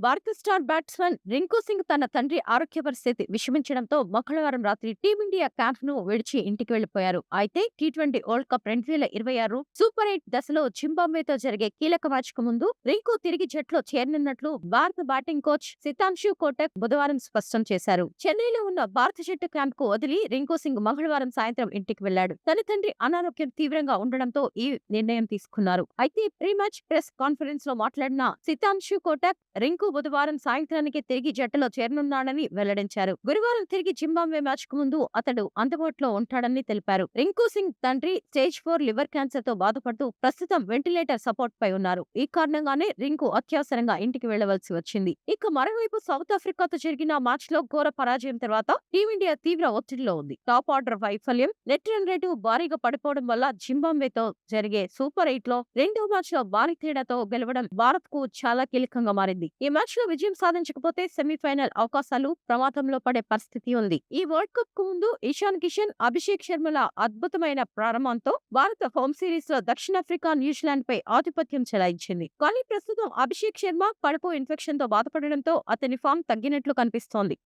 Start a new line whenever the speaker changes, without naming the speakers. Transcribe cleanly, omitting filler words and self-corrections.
భారత star batsman Rinku Singh తన తండ్రి ఆరోగ్య పరిస్థితి విషమించడంతో మంగళవారం రాత్రి టీమిండియా క్యాంప్‌ను విడిచి ఇంటికి వెళ్లిపోయారు. అయితే టీ20 వరల్డ్ కప్ 2026 సూపర్ 8 దశలో జింబాబ్వేతో జరిగే కీలక మ్యాచ్‌కు ముందు రింకు తిరిగి జట్టులో చేరనున్నట్లు భారత బ్యాటింగ్ కోచ్ సితాంశు కోటక్ బుధవారం స్పష్టం చేశారు. చెన్నైలో ఉన్న భారత జట్టు క్యాంప్‌కు వదిలి రింకు సింగ్ మంగళవారం సాయంత్రం ఇంటికి వెళ్లాడు. తన తండ్రి అనారోగ్యం తీవ్రంగా ఉండడంతో ఈ నిర్ణయం తీసుకున్నారు. అయితే ప్రీ మ్యాచ్ ప్రెస్ కాన్ఫరెన్స్ లో మాట్లాడిన సితాంశు కోటక్ రింకు బుధవారం సాయంత్రానికి తిరిగి జట్టులో చేరనున్నాడని వెల్లడించారు. గురువారం తిరిగి జింబాబ్వే మ్యాచ్ కు ముందు అతడు అందుబాటులో ఉంటాడని తెలిపారు. రింకు సింగ్ తండ్రి స్టేజ్ 4 లివర్ క్యాన్సర్ తో బాధపడుతూ ప్రస్తుతం వెంటిలేటర్ సపోర్ట్ పై ఉన్నారు. ఈ కారణంగానే రింకు అత్యవసరంగా ఇంటికి వెళ్లవలసి వచ్చింది. ఇక మరోవైపు సౌత్ ఆఫ్రికాతో జరిగిన మ్యాచ్ లో ఘోర పరాజయం తర్వాత టీమిండియా తీవ్ర ఒత్తిడిలో ఉంది. టాప్ ఆర్డర్ వైఫల్యం, నెట్ రన్ రేటు భారీగా పడిపోవడం వల్ల జింబాబ్వేతో జరిగే సూపర్ 8 లో రెండో మ్యాచ్ లో భారీ తేడాతో గెలవడం భారత్ కు చాలా కీలకంగా మారింది. ఈ మ్యాచ్ లో విజయం సాధించకపోతే సెమీఫైనల్ అవకాశాలు ప్రమాదంలో పడే పరిస్థితి ఉంది. ఈ వరల్డ్ కప్ కు ముందు ఇషాన్ కిషన్, అభిషేక్ శర్మల అద్భుతమైన ప్రారంభంతో భారత హోమ్ సిరీస్ లో దక్షిణాఫ్రికా, న్యూజిలాండ్ పై ఆధిపత్యం చెలాయించింది. కానీ ప్రస్తుతం అభిషేక్ శర్మ కడుపు ఇన్ఫెక్షన్ తో బాధపడడంతో అతని ఫామ్ తగ్గినట్లు కనిపిస్తోంది.